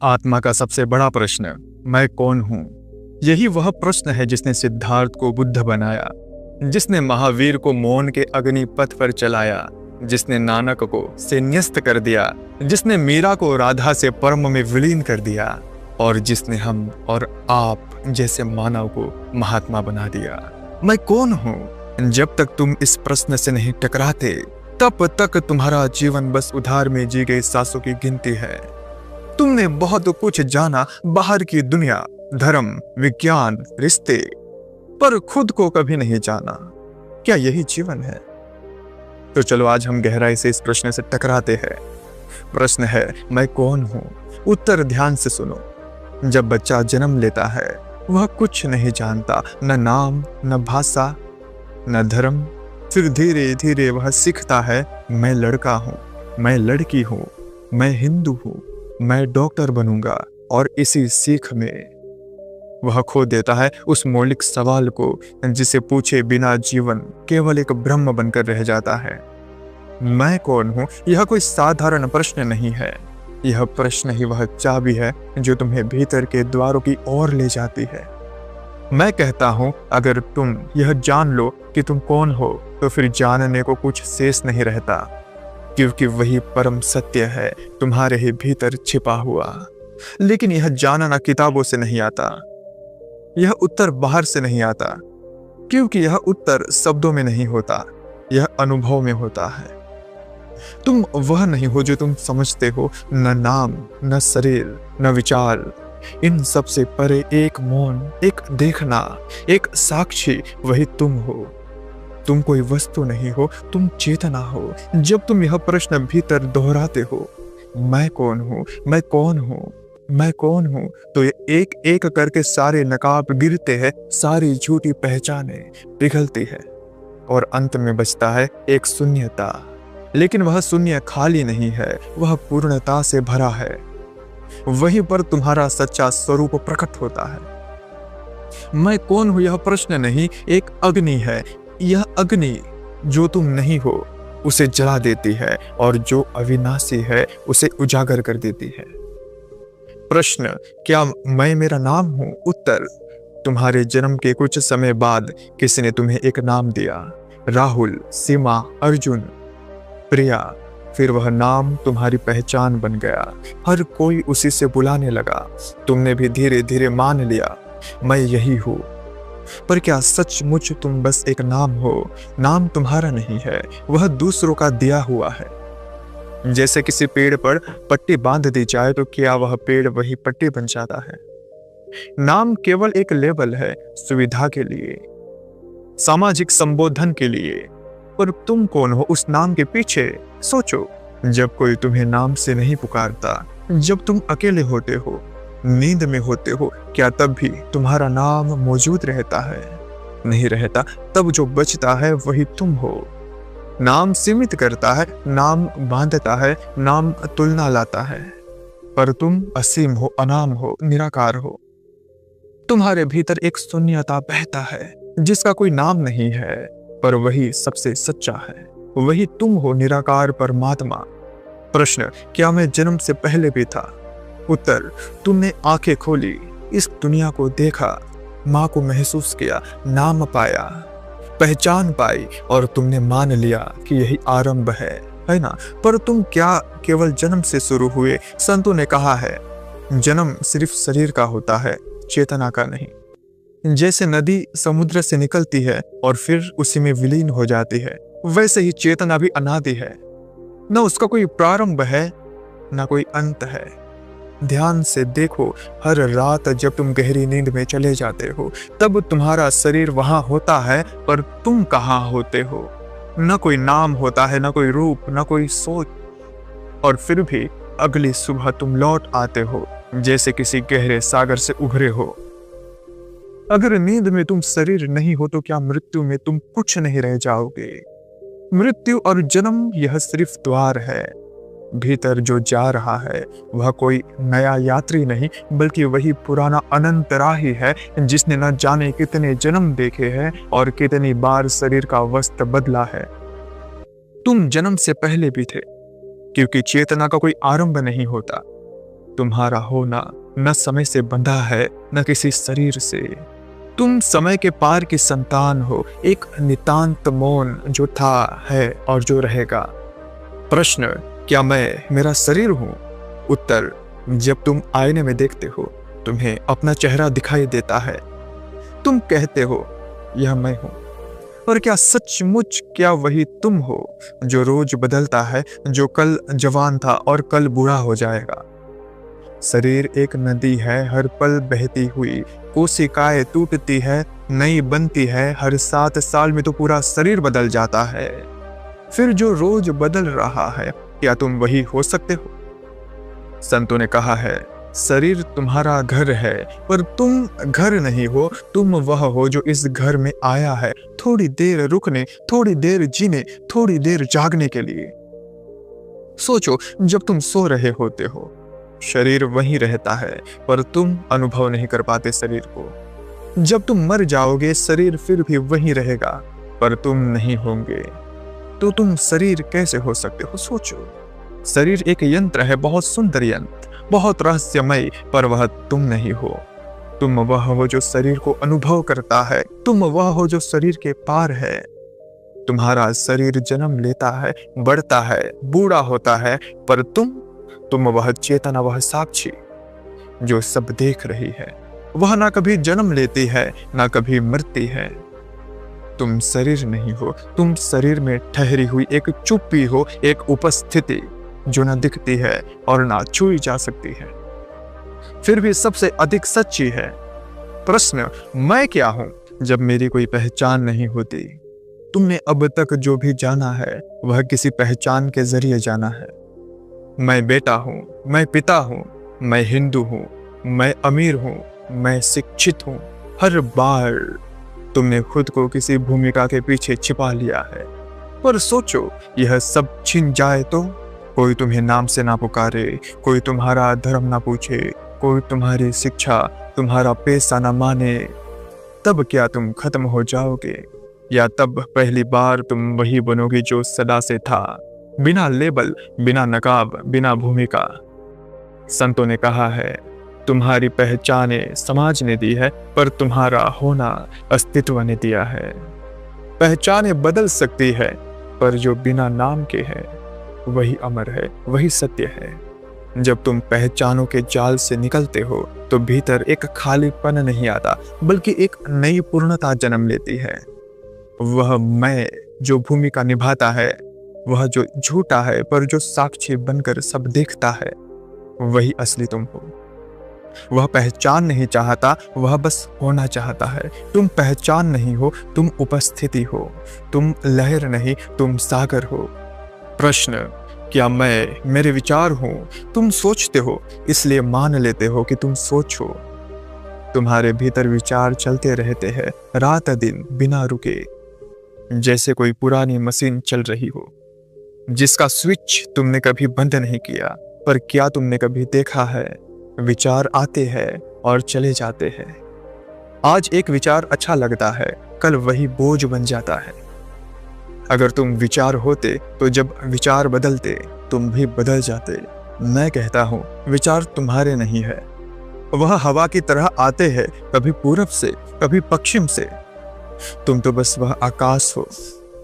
आत्मा का सबसे बड़ा प्रश्न, मैं कौन हूं? यही वह प्रश्न है जिसने सिद्धार्थ को बुद्ध बनाया, जिसने महावीर को मौन के अग्नि पथ पर चलाया, जिसने नानक को संन्यस्त कर दिया, जिसने मीरा को राधा से परम में विलीन कर दिया और जिसने हम और आप जैसे मानव को महात्मा बना दिया। मैं कौन हूं? जब तक तुम इस प्रश्न से नहीं टकराते तब तक तुम्हारा जीवन बस उधार में जी गई सांसों की गिनती है। तुमने बहुत कुछ जाना, बाहर की दुनिया, धर्म, विज्ञान, रिश्ते, पर खुद को कभी नहीं जाना। क्या यही जीवन है? तो चलो आज हम गहराई से इस प्रश्न से टकराते हैं। प्रश्न है, मैं कौन हूं? उत्तर ध्यान से सुनो। जब बच्चा जन्म लेता है वह कुछ नहीं जानता, न नाम, न भाषा, न धर्म। फिर धीरे धीरे वह सीखता है, मैं लड़का हूं, मैं लड़की हूं, मैं हिंदू हूं, मैं डॉक्टर बनूंगा। और इसी सीख में वह खो देता है उस मौलिक सवाल को जिसे पूछे बिना जीवन केवल एक भ्रम बनकर रह जाता है। मैं कौन हूं? यह कोई साधारण प्रश्न नहीं है। यह प्रश्न ही वह चाबी है जो तुम्हें भीतर के द्वारों की ओर ले जाती है। मैं कहता हूं, अगर तुम यह जान लो कि तुम कौन हो तो फिर जानने को कुछ शेष नहीं रहता, क्योंकि वही परम सत्य है तुम्हारे ही भीतर छिपा हुआ। लेकिन यह जानना किताबों से नहीं आता, यह उत्तर बाहर से नहीं आता, क्योंकि यह उत्तर शब्दों में नहीं होता, यह अनुभव में होता है। तुम वह नहीं हो जो तुम समझते हो, न नाम, न शरीर, न विचार। इन सब से परे एक मौन, एक देखना, एक साक्षी, वही तुम हो। तुम कोई वस्तु नहीं हो, तुम चेतना हो। जब तुम यह प्रश्न भीतर दोहराते हो, मैं कौन हूं, मैं कौन हूं, मैं कौन हूं, तो ये एक एक करके सारे नकाब गिरते हैं, सारी झूठी पहचाने पिघलती है और अंत में बचता है एक शून्यता। लेकिन वह शून्य खाली नहीं है, वह पूर्णता से भरा है। वहीं पर तुम्हारा सच्चा स्वरूप प्रकट होता है। मैं कौन हूं यह प्रश्न नहीं, एक अग्नि है। यह अग्नि जो तुम नहीं हो उसे जला देती है और जो अविनाशी है उसे उजागर कर देती है। प्रश्न, क्या मैं मेरा नाम हूं? उत्तर, तुम्हारे जन्म के कुछ समय बाद किसी ने तुम्हें एक नाम दिया, राहुल, सीमा, अर्जुन, प्रिया। फिर वह नाम तुम्हारी पहचान बन गया। हर कोई उसी से बुलाने लगा। तुमने भी धीरे धीरे मान लिया, मैं यही हूं। पर क्या सचमुच तुम बस एक नाम हो? नाम तुम्हारा नहीं है, वह दूसरों का दिया हुआ है। जैसे किसी पेड़ पर पट्टी बांध दी जाए तो क्या वह पेड़ वही पट्टी बन जाता है? नाम केवल एक लेबल है, सुविधा के लिए, सामाजिक संबोधन के लिए। पर तुम कौन हो उस नाम के पीछे? सोचो, जब कोई तुम्हें नाम से नहीं पुकारता, जब तुम अकेले होते हो, नींद में होते हो, क्या तब भी तुम्हारा नाम मौजूद रहता है? नहीं रहता। तब जो बचता है वही तुम हो। नाम सीमित करता है, नाम बांधता है, नाम तुलना लाता है, पर तुम असीम हो, अनाम हो, निराकार हो। तुम्हारे भीतर एक शून्यता बहता है जिसका कोई नाम नहीं है, पर वही सबसे सच्चा है। वही तुम हो, निराकार परमात्मा। प्रश्न, क्या मैं जन्म से पहले भी था? उत्तर, तुमने आंखें खोली, इस दुनिया को देखा, माँ को महसूस किया, नाम पाया, पहचान पाई और तुमने मान लिया कि यही आरंभ है ना? पर तुम क्या केवल जन्म से शुरू हुए? संतों ने कहा है, जन्म सिर्फ शरीर का होता है, चेतना का नहीं। जैसे नदी समुद्र से निकलती है और फिर उसी में विलीन हो जाती है, वैसे ही चेतना भी अनादि है। न उसका कोई प्रारंभ है, न कोई अंत है। ध्यान से देखो, हर रात जब तुम गहरी नींद में चले जाते हो तब तुम्हारा शरीर वहां होता है, पर तुम कहाँ होते हो? न कोई नाम होता है, न कोई रूप, न कोई सोच। और फिर भी अगली सुबह तुम लौट आते हो जैसे किसी गहरे सागर से उभरे हो। अगर नींद में तुम शरीर नहीं हो तो क्या मृत्यु में तुम कुछ नहीं रह जाओगे? मृत्यु और जन्म यह सिर्फ द्वार है। भीतर जो जा रहा है वह कोई नया यात्री नहीं, बल्कि वही पुराना अनंत राही है जिसने न जाने कितने जन्म देखे हैं और कितनी बार शरीर का वस्त्र बदला है। तुम जन्म से पहले भी थे, क्योंकि चेतना का कोई आरंभ नहीं होता। तुम्हारा होना न समय से बंधा है न किसी शरीर से। तुम समय के पार की संतान हो, एक नितांत मौन जो था, है और जो रहेगा। प्रश्न, क्या मैं मेरा शरीर हूँ? उत्तर, जब तुम आईने में देखते हो तुम्हें अपना चेहरा दिखाई देता है। तुम कहते हो यह मैं हूँ, पर क्या सचमुच क्या वही तुम हो जो रोज बदलता है, जो कल जवान था और कल बूढ़ा हो जाएगा? शरीर एक नदी है हर पल बहती हुई, कोशिकाएं टूटती है नई बनती है, हर 7 साल में तो पूरा शरीर बदल जाता है। फिर जो रोज बदल रहा है, क्या तुम वही हो सकते हो? संतों ने कहा है, शरीर तुम्हारा घर है, पर तुम घर नहीं हो, तुम वह हो जो इस घर में आया है थोड़ी देर रुकने, थोड़ी देर जीने, थोड़ी देर जागने के लिए। सोचो, जब तुम सो रहे होते हो शरीर वहीं रहता है, पर तुम अनुभव नहीं कर पाते शरीर को। जब तुम मर जाओगे शरीर फिर भी वहीं रहेगा, पर तुम नहीं होंगे। तो तुम शरीर कैसे हो सकते हो? सोचो, शरीर एक यंत्र है, बहुत सुंदर यंत्र, बहुत रहस्यमय, पर वह तुम नहीं हो। तुम वह हो जो शरीर को अनुभव करता है, तुम वह हो जो शरीर के पार है। तुम्हारा शरीर जन्म लेता है, बढ़ता है, बूढ़ा होता है, पर तुम वह चेतना, वह साक्षी जो सब देख रही है। वह ना कभी जन्म लेती है ना कभी मरती है। तुम शरीर नहीं हो, तुम शरीर में ठहरी हुई एक चुप्पी हो, एक उपस्थिति जो ना दिखती है और ना छुई जा सकती है, फिर भी सबसे अधिक सच्ची है। प्रश्न, मैं क्या हूं जब मेरी कोई पहचान नहीं होती? तुमने अब तक जो भी जाना है वह किसी पहचान के जरिए जाना है। मैं बेटा हूं, मैं पिता हूं, मैं हिंदू हूं, मैं अमीर हूं, मैं शिक्षित हूं। हर बार तुमने खुद को किसी भूमिका के पीछे छिपा लिया है। पर सोचो, यह सब छिन जाए तो? कोई तुम्हें नाम से ना पुकारे, कोई तुम्हारा धर्म ना पूछे, कोई तुम्हारी शिक्षा, तुम्हारा पेशा ना माने, तब क्या तुम खत्म हो जाओगे? या तब पहली बार तुम वही बनोगे जो सदा से था, बिना लेबल, बिना नकाब, बिना भूमिका? संतों ने कहा है, तुम्हारी पहचाने समाज ने दी है, पर तुम्हारा होना अस्तित्व ने दिया है। पहचाने बदल सकती है, पर जो बिना नाम के है वही अमर है, वही सत्य है। जब तुम पहचानों के जाल से निकलते हो तो भीतर एक खालीपन नहीं आता, बल्कि एक नई पूर्णता जन्म लेती है। वह मैं जो भूमिका निभाता है, वह जो झूठा है पर जो साक्षी बनकर सब देखता है, वही असली तुम हो। वह पहचान नहीं चाहता, वह बस होना चाहता है। तुम पहचान नहीं हो, तुम उपस्थिति हो। तुम लहर नहीं, तुम सागर हो। प्रश्न, क्या मैं मेरे विचार हूं? तुम सोचते हो इसलिए मान लेते हो कि तुम सोचो। तुम्हारे भीतर विचार चलते रहते हैं रात दिन बिना रुके, जैसे कोई पुरानी मशीन चल रही हो जिसका स्विच तुमने कभी बंद नहीं किया। पर क्या तुमने कभी देखा है, विचार आते हैं और चले जाते हैं। आज एक विचार अच्छा लगता है, कल वही बोझ बन जाता है। अगर तुम विचार होते तो जब विचार बदलते तुम भी बदल जाते। मैं कहता हूं, विचार तुम्हारे नहीं है, वह हवा की तरह आते हैं, कभी पूरब से कभी पश्चिम से। तुम तो बस वह आकाश हो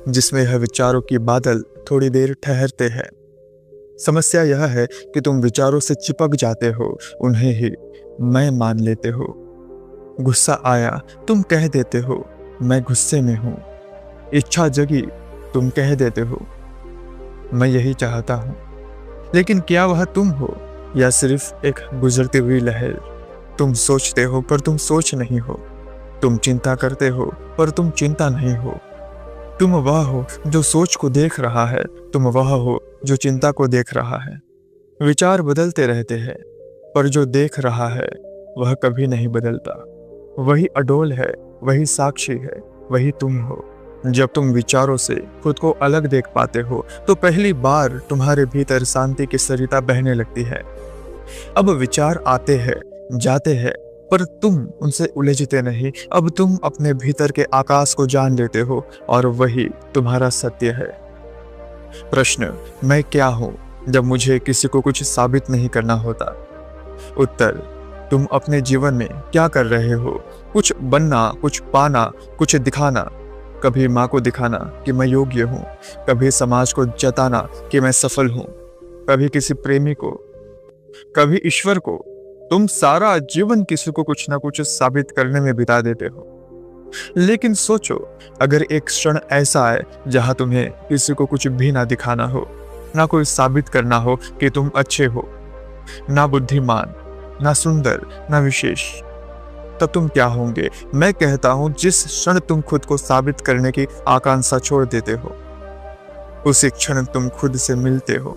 जिसमें यह विचारों की बादल थोड़ी देर ठहरते हैं। समस्या यह है कि तुम विचारों से चिपक जाते हो, उन्हें ही मैं मान लेते हो। गुस्सा आया, तुम कह देते हो मैं गुस्से में हूं। इच्छा जगी, तुम कह देते हो मैं यही चाहता हूं। लेकिन क्या वह तुम हो या सिर्फ एक गुजरती हुई लहर? तुम सोचते हो पर तुम सोच नहीं हो। तुम चिंता करते हो पर तुम चिंता नहीं हो। तुम वह हो जो सोच को देख रहा है, तुम वह हो जो चिंता को देख रहा है। विचार बदलते रहते हैं, पर जो देख रहा है वह कभी नहीं बदलता। वही अडोल है, वही साक्षी है, वही तुम हो। जब तुम विचारों से खुद को अलग देख पाते हो तो पहली बार तुम्हारे भीतर शांति की सरिता बहने लगती है। अब विचार आते हैं, जाते हैं, पर तुम उनसे उलझते नहीं। अब तुम अपने भीतर के आकाश को जान लेते हो और वही तुम्हारा सत्य है। प्रश्न, मैं क्या हूं जब मुझे किसी को कुछ साबित नहीं करना होता? उत्तर, तुम अपने जीवन में क्या कर रहे हो? कुछ बनना, कुछ पाना, कुछ दिखाना। कभी माँ को दिखाना कि मैं योग्य हूँ, कभी समाज को जताना कि मैं सफल हूँ, कभी किसी प्रेमी को, कभी ईश्वर को। तुम सारा जीवन किसी को कुछ ना कुछ साबित करने में बिता देते हो। लेकिन सोचो, अगर एक क्षण ऐसा है जहां तुम्हें किसी को कुछ भी ना दिखाना हो, ना कोई साबित करना हो कि तुम अच्छे हो, ना बुद्धिमान, ना सुंदर, ना विशेष, तब तुम क्या होंगे? मैं कहता हूं, जिस क्षण तुम खुद को साबित करने की आकांक्षा छोड़ देते हो, उसी क्षण तुम खुद से मिलते हो।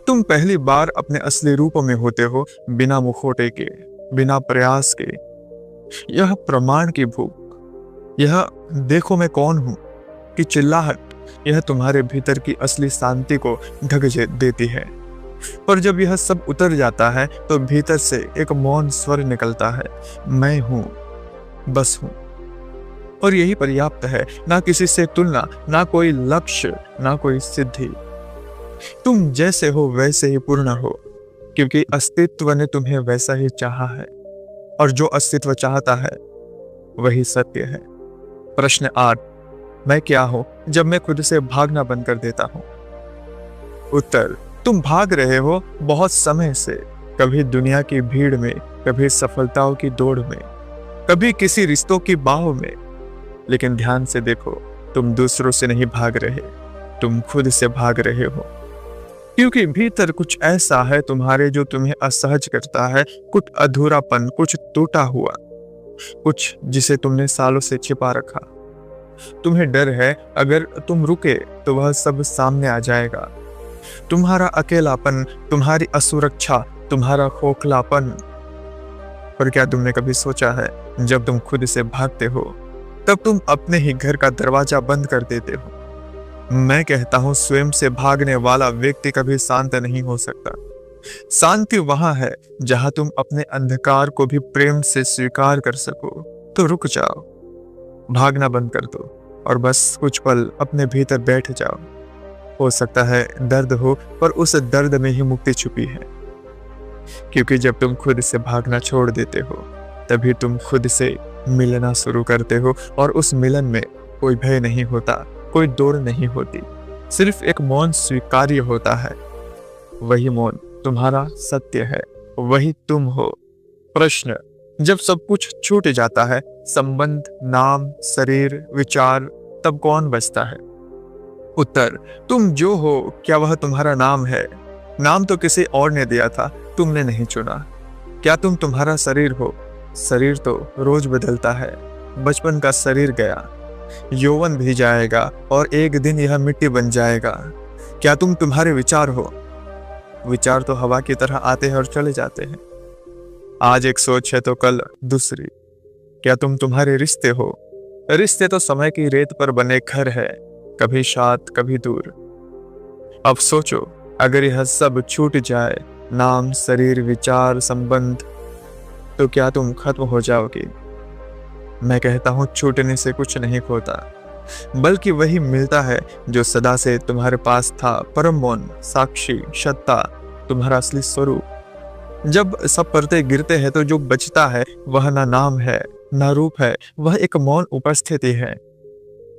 तुम पहली बार अपने असली रूप में होते हो, बिना मुखौटे के, बिना प्रयास के। यह प्रमाण की भूख, यह देखो मैं कौन हूं कि चिल्लाहट, यह तुम्हारे भीतर की असली शांति को ढक देती है। पर जब यह सब उतर जाता है तो भीतर से एक मौन स्वर निकलता है, मैं हूं, बस हूं। और यही पर्याप्त है, ना किसी से तुलना, ना कोई लक्ष्य, ना कोई सिद्धि। तुम जैसे हो वैसे ही पूर्ण हो, क्योंकि अस्तित्व ने तुम्हें वैसा ही चाहा है, और जो अस्तित्व चाहता है वही सत्य है। प्रश्न 8, मैं क्या हूं जब मैं खुद से भागना बंद कर देता हूं? उत्तर, तुम भाग रहे हो बहुत समय से, कभी दुनिया की भीड़ में, कभी सफलताओं की दौड़ में, कभी किसी रिश्तों की बाहों में। लेकिन ध्यान से देखो, तुम दूसरों से नहीं भाग रहे, तुम खुद से भाग रहे हो। क्योंकि भीतर कुछ ऐसा है तुम्हारे जो तुम्हें असहज करता है, कुछ अधूरापन, कुछ टूटा हुआ, कुछ जिसे तुमने सालों से छिपा रखा। तुम्हें डर है अगर तुम रुके तो वह सब सामने आ जाएगा। तुम्हारा अकेलापन, तुम्हारी असुरक्षा, तुम्हारा खोखलापन। पर क्या तुमने कभी सोचा है, जब तुम खुद से भागते हो तब तुम अपने ही घर का दरवाजा बंद कर देते हो। मैं कहता हूं, स्वयं से भागने वाला व्यक्ति कभी शांत नहीं हो सकता। शांति वहां है जहां तुम अपने अंधकार को भी प्रेम से स्वीकार कर सको। तो रुक जाओ, भागना बंद कर दो और बस कुछ पल अपने भीतर बैठ जाओ। हो सकता है दर्द हो, पर उस दर्द में ही मुक्ति छुपी है। क्योंकि जब तुम खुद से भागना छोड़ देते हो, तभी तुम खुद से मिलना शुरू करते हो, और उस मिलन में कोई भय नहीं होता, कोई दौड़ नहीं होती, सिर्फ एक मौन स्वीकार्य होता है। वही मौन तुम्हारा सत्य है, वही तुम हो। प्रश्न, जब सब कुछ छूट जाता है, संबंध, नाम, शरीर, विचार, तब कौन बचता है? उत्तर, तुम जो हो, क्या वह तुम्हारा नाम है? नाम तो किसी और ने दिया था, तुमने नहीं चुना। क्या तुम तुम्हारा शरीर हो? शरीर तो रोज बदलता है। बचपन का शरीर गया, यौवन भी जाएगा, और एक दिन यह मिट्टी बन जाएगा। क्या तुम तुम्हारे विचार हो? विचार तो हवा की तरह आते हैं और चले जाते हैं। आज एक सोच है तो कल दूसरी। क्या तुम तुम्हारे रिश्ते हो? रिश्ते तो समय की रेत पर बने घर है, कभी साथ कभी दूर। अब सोचो, अगर यह सब छूट जाए, नाम, शरीर, विचार, संबंध, तो क्या तुम खत्म हो जाओगे? मैं कहता हूं, छूटने से कुछ नहीं खोता, बल्कि वही मिलता है जो सदा से तुम्हारे पास था, परम मौन, साक्षी, सत्ता, तुम्हारा असली स्वरूप। जब सब पर्दे गिरते हैं तो जो बचता है वह ना नाम है, ना रूप है, वह एक मौन उपस्थिति है,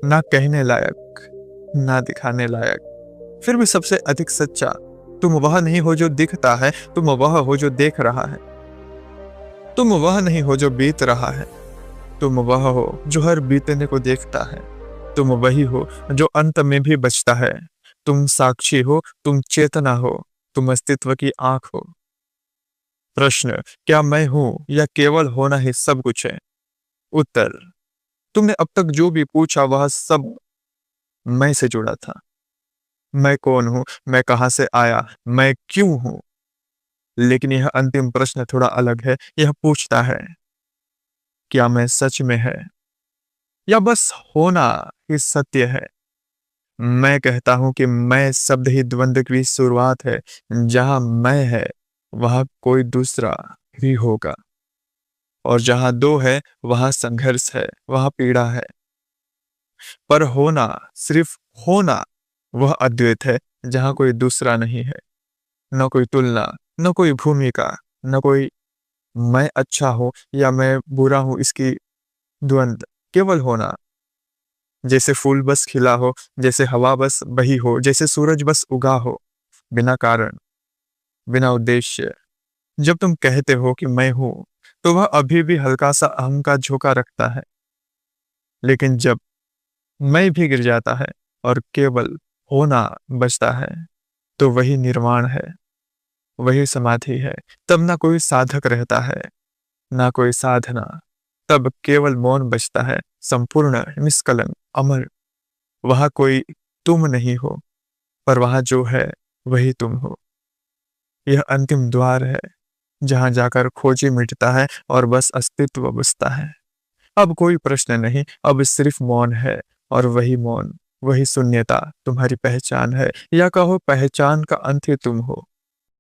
ना कहने लायक, ना दिखाने लायक, फिर भी सबसे अधिक सच्चा। तुम वह नहीं हो जो दिखता है, तुम वह हो जो देख रहा है। तुम वह नहीं हो जो बीत रहा है, तुम वह हो जो हर बीतने को देखता है। तुम वही हो जो अंत में भी बचता है। तुम साक्षी हो, तुम चेतना हो, तुम अस्तित्व की आंख हो। प्रश्न, क्या मैं हूं या केवल होना ही सब कुछ है? उत्तर, तुमने अब तक जो भी पूछा वह सब मैं से जुड़ा था। मैं कौन हूं, मैं कहां से आया, मैं क्यों हूं? लेकिन यह अंतिम प्रश्न थोड़ा अलग है। यह पूछता है, क्या मैं सच में है, या बस होना ही सत्य है? मैं कहता हूं कि मैं शब्द ही द्वंद्व की शुरुआत है। जहां मैं है वहां कोई दूसरा भी होगा, और जहां दो है वहां संघर्ष है, वहां पीड़ा है। पर होना, सिर्फ होना, वह अद्वैत है जहां कोई दूसरा नहीं है। न कोई तुलना, न कोई भूमिका, न कोई मैं अच्छा हूँ या मैं बुरा हूँ, इसकी द्वंद केवल होना। जैसे फूल बस खिला हो, जैसे हवा बस बही हो, जैसे सूरज बस उगा हो, बिना कारण, बिना उद्देश्य। जब तुम कहते हो कि मैं हूं, तो वह अभी भी हल्का सा अहम का झोंका रखता है। लेकिन जब मैं भी गिर जाता है और केवल होना बचता है, तो वही निर्वाण है, वही समाधि है। तब ना कोई साधक रहता है, ना कोई साधना। तब केवल मौन बचता है, संपूर्ण, निष्कलंक, अमर। वहां कोई तुम नहीं हो, पर वहां जो है वही तुम हो। यह अंतिम द्वार है, जहां जाकर खोजी मिटता है और बस अस्तित्व बचता है। अब कोई प्रश्न नहीं, अब सिर्फ मौन है। और वही मौन, वही शून्यता तुम्हारी पहचान है, या कहो पहचान का अंत ही तुम हो।